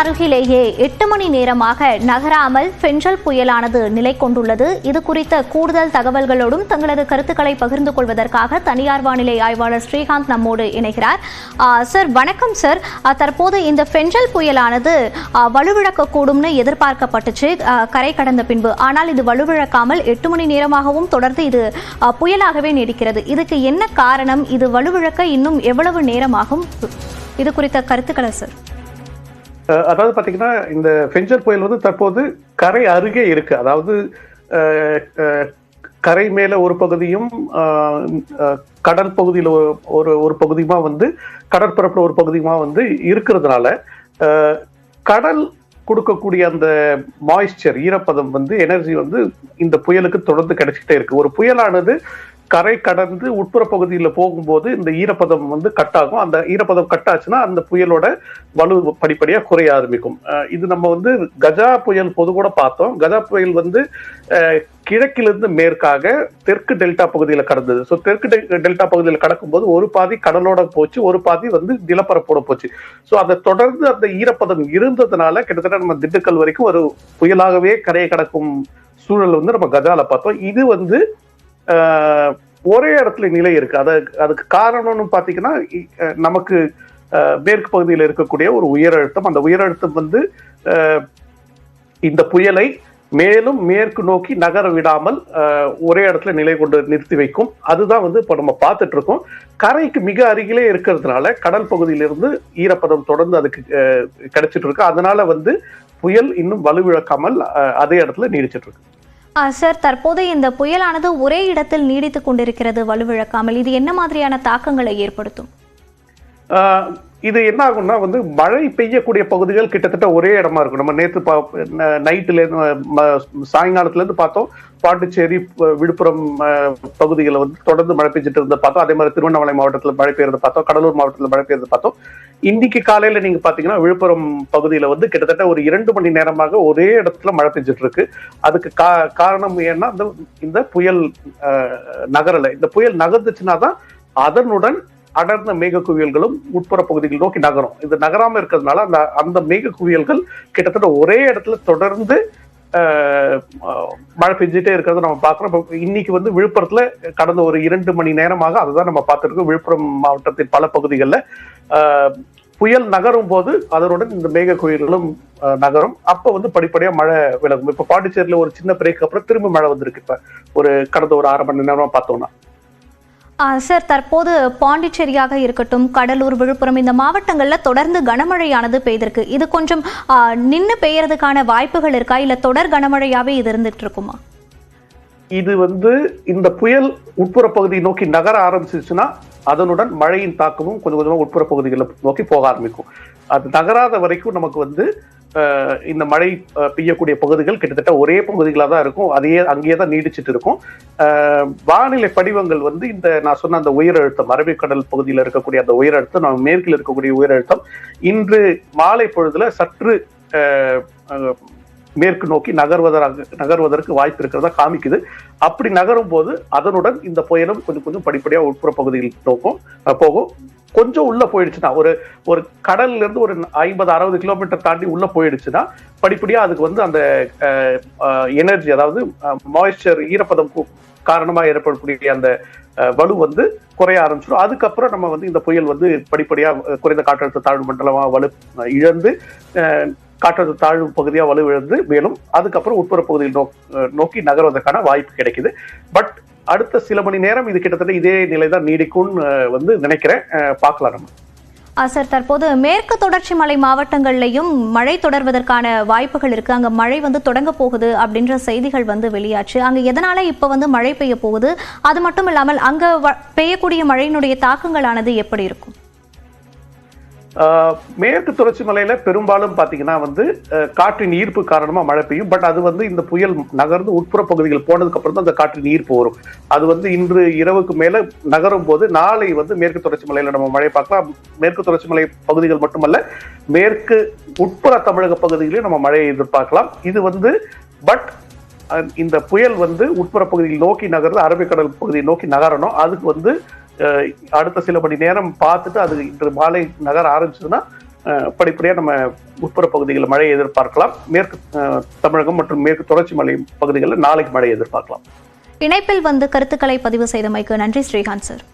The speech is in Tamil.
அருகிலேயே 8 மணி நேரமாக நகராமல் ஃபெஞ்சல் புயலானது நிலை கொண்டுள்ளது. இது குறித்த கூடுதல் தகவல்களோடும் தங்களது கருத்துக்களை பகிர்ந்து கொள்வதற்காக தனியார் வானிலை ஆய்வாளர் ஸ்ரீகாந்த் நம்மோடு இணைகிறார். சார் வணக்கம் சார். தற்போது இந்த ஃபெஞ்சல் புயலானது வலுவிழக்கக்கூடும்னு எதிர்பார்க்கப்பட்டுச்சு கரை கடந்த பின்பு. ஆனால் இது வலுவிழக்காமல் 8 மணி நேரமாகவும் தொடர்ந்து இது புயலாகவே நீடிக்கிறது. இதுக்கு என்ன காரணம்? இது வலுவிழக்க இன்னும் எவ்வளவு நேரமாகும்? இது குறித்த கருத்துக்களை சார். அதாவது பாத்தீங்கன்னா இந்த ஃபெஞ்சல் புயல் வந்து தற்போது கரை அருகே இருக்கு. அதாவது கரை மேல ஒரு பகுதியும் கடல் பகுதியில் ஒரு பகுதியுமா வந்து கடற்பரப்புல ஒரு பகுதியுமா வந்து இருக்கிறதுனால கடல் கொடுக்கக்கூடிய அந்த மாய்ஸ்சர் ஈரப்பதம் வந்து எனர்ஜி வந்து இந்த புயலுக்கு தொடர்ந்து கிடைச்சிட்டே இருக்கு. ஒரு புயலானது கரை கடந்து உட்புற பகுதியில் போகும்போது இந்த ஈரப்பதம் வந்து கட் ஆகும். அந்த ஈரப்பதம் கட் ஆச்சுன்னா அந்த புயலோட வலு படிப்படியா குறைய ஆரம்பிக்கும். இது நம்ம வந்து கஜா புயல் பொது கூட பார்த்தோம். கஜா புயல் வந்து கிழக்கிலிருந்து மேற்காக தெற்கு டெல்டா பகுதியில் கடந்தது. ஸோ தெற்கு டெல்டா பகுதியில் கடக்கும்போது ஒரு பாதி கடலோட போச்சு, ஒரு பாதி வந்து நிலப்பரப்போட போச்சு. ஸோ அதை தொடர்ந்து அந்த ஈரப்பதம் இருந்ததுனால கிட்டத்தட்ட நம்ம திண்டுக்கல் வரைக்கும் ஒரு புயலாகவே கரையை கடக்கும் சூழல் வந்து நம்ம கஜால பார்த்தோம். இது வந்து ஒரே இடத்துல நிலை இருக்கு. அதுக்கு காரணம்னு பாத்தீங்கன்னா நமக்கு மேற்கு பகுதியில் இருக்கக்கூடிய ஒரு உயர் அழுத்தம். அந்த உயர் அழுத்தம் வந்து இந்த புயலை மேலும் மேற்கு நோக்கி நகர விடாமல் ஒரே இடத்துல நிலை கொண்டு நிறுத்தி வைக்கும். அதுதான் வந்து இப்ப நம்ம பார்த்துட்டு இருக்கோம். கரைக்கு மிக அருகிலே இருக்கிறதுனால கடல் பகுதியிலிருந்து ஈரப்பதம் தொடர்ந்து அதுக்கு கிடைச்சிட்டு இருக்கு. அதனால வந்து புயல் இன்னும் வலுவிழக்காமல் அதே இடத்துல நீடிச்சிட்டு இருக்கு. சார், தற்போது இந்த புயலானது ஒரே இடத்தில் நீடித்துக் கொண்டிருக்கிறது வலுவிழக்காமல். இது என்ன மாதிரியான தாக்கங்களை ஏற்படுத்தும்? இது என்ன ஆகும்னா வந்து மழை பெய்யக்கூடிய பகுதிகள் கிட்டத்தட்ட ஒரே இடமா இருக்கும். நம்ம நேற்று நைட்டுல சாயங்காலத்துல இருந்து பார்த்தோம். பாண்டிச்சேரி, விழுப்புரம் பகுதிகளை வந்து தொடர்ந்து மழை பெய்ஞ்சிட்டு இருந்த பார்த்தோம். அதே மாதிரி திருவண்ணாமலை மாவட்டத்தில் மழை பெய்யறது பார்த்தோம். கடலூர் மாவட்டத்தில் மழை பெய்யறது பார்த்தோம். இன்னைக்கு காலையில நீங்க பாத்தீங்கன்னா விழுப்புரம் பகுதியில வந்து கிட்டத்தட்ட ஒரு 2 மணி நேரமாக ஒரே இடத்துல மழை பெஞ்சிட்டு இருக்கு. அதுக்கு காரணம் ஏன்னா இந்த புயல் நகரல. இந்த புயல் நகர்ந்துச்சுன்னா தான் அதனுடன் அடர்ந்த மேக குவியல்களும் உட்புற பகுதிகள் நோக்கி நகரும். இது நகராம இருக்கிறதுனால அந்த மேக குவியல்கள் கிட்டத்தட்ட ஒரே இடத்துல தொடர்ந்து மழை பெஞ்சிட்டே இருக்கிறத நம்ம பார்க்கிறோம். இன்னைக்கு வந்து விழுப்புரத்துல கடந்த ஒரு 2 மணி நேரமாக அதுதான் நம்ம பார்த்துருக்கோம். விழுப்புரம் மாவட்டத்தின் பல பகுதிகளில் புயல் நகரும் போது அதனுடன் இந்த மேக குவியல்களும் நகரும். அப்ப வந்து படிப்படியா மழை விலகும். இப்ப பாண்டிச்சேரியில ஒரு சின்ன பிரேக் அப்புறம் திரும்ப மழை வந்திருக்கு. இப்ப கடந்த ஒரு 1/2 மணி நேரமா பார்த்தோம்னா. சார், தற்போது பாண்டிச்சேரியாக இருக்கட்டும், கடலூர், விழுப்புரம் இந்த மாவட்டங்கள்ல தொடர்ந்து கனமழையானது பெய்திருக்கு. இது கொஞ்சம் நின்று பெய்யறதுக்கான வாய்ப்புகள் இருக்கா, இல்ல தொடர் கனமழையாவே இது இருந்துட்டு இருக்குமா? இது வந்து இந்த புயல் உட்புற பகுதியை நோக்கி நகர ஆரம்பிச்சிச்சுன்னா அதனுடன் மழையின் தாக்கமும் கொஞ்சம் கொஞ்சமா உட்புற பகுதிகளை நோக்கி போக ஆரம்பிக்கும். அது நகராத வரைக்கும் நமக்கு வந்து இந்த மழை பெய்யக்கூடிய பகுதிகள் கிட்டத்தட்ட ஒரே பகுதிகளாக தான் இருக்கும். அங்கேயே தான் நீடிச்சிட்டு இருக்கும். வானிலை படிவங்கள் வந்து இந்த நான் சொன்ன அந்த உயர் அழுத்தம், அரபிக்கடல் பகுதியில் இருக்கக்கூடிய அந்த உயர் அழுத்தம், நம்ம மேற்கில் இருக்கக்கூடிய உயர் அழுத்தம் இன்று மாலை பொழுதுல சற்று மேற்கு நோக்கி நகர்வதற்கு வாய்ப்பு இருக்கிறதா காமிக்குது. அப்படி நகரும் போது அதனுடன் இந்த புயலும் கொஞ்சம் கொஞ்சம் படிப்படியா உட்புற பகுதியில் போகும். கொஞ்சம் உள்ள போயிடுச்சுன்னா ஒரு கடல்ல இருந்து ஒரு 50-60 கிலோமீட்டர் தாண்டி உள்ள போயிடுச்சுன்னா படிப்படியா அதுக்கு வந்து அந்த எனர்ஜி, அதாவது மாய்ஸ்சர் ஈரப்பதம் காரணமா ஏற்படக்கூடிய அந்த வலு வந்து குறைய ஆரம்பிச்சிடும். அதுக்கப்புறம் நம்ம வந்து இந்த புயல் வந்து படிப்படியா குறைந்த காற்றழுத்த தாழ்வு மண்டலமா வலு இழந்து காற்றழுத்த தாழ்வு பகுதியா வலுவிழந்து மேலும் அதுக்கப்புறம் உட்புற பகுதியில் நோக்கி நகர்வதற்கான வாய்ப்பு கிடைக்குது. பட் அடுத்த சில மணி நேரம் இது கிட்டத்தட்ட இதே நிலைதான் நீடிக்கும்னு வந்து நினைக்கிறேன். பார்க்கலாம் நம்ம. சார், தற்போது மேற்கு தொடர்ச்சி மலை மாவட்டங்கள்லையும் மழை தொடர்வதற்கான வாய்ப்புகள் இருக்கு. அங்க மழை வந்து தொடங்க போகுது அப்படின்ற செய்திகள் வந்து வெளியாச்சு. அங்க எதனால இப்ப வந்து மழை பெய்ய போகுது? அது மட்டும் இல்லாமல் அங்க பெய்யக்கூடிய மழையினுடைய தாக்கங்களானது எப்படி இருக்கும்? மேற்கு தொடர்ச்சி மலையில பெரும்பாலும் பாத்தீங்கன்னா வந்து காற்றின் ஈர்ப்பு காரணமா மழை பெய்யும். பட் அது வந்து இந்த புயல் நகர்ந்து உட்புற பகுதிகள் போனதுக்கு அப்புறம் தான் அந்த காற்றின் ஈர்ப்பு வரும். அது வந்து இன்று இரவுக்கு மேல நகரும் போது நாளை வந்து மேற்கு தொடர்ச்சி மலையில நம்ம மழை பார்க்கலாம். மேற்கு தொடர்ச்சி மலை பகுதிகள் மட்டுமல்ல, மேற்கு உட்புற தமிழக பகுதிகளிலும் நம்ம மழையை எதிர்பார்க்கலாம். இது வந்து இந்த புயல் வந்து உட்புற பகுதியில் நோக்கி நகர்ந்து அரபிக்கடல் பகுதியை நோக்கி நகரணும். அதுக்கு வந்து அடுத்த சில மணி நேரம் பார்த்துட்டு அது இன்று மாலை நகர ஆரம்பிச்சதுன்னா படிப்படியாக நம்ம உட்புற பகுதிகளில் மழையை எதிர்பார்க்கலாம். மேற்கு தமிழகம் மற்றும் மேற்கு தொடர்ச்சி மலை பகுதிகளில் நாளைக்கு மழை எதிர்பார்க்கலாம். இணைப்பில் வந்து கருத்துக்களை பதிவு செய்தமைக்கு நன்றி ஸ்ரீகாந்த் சார்.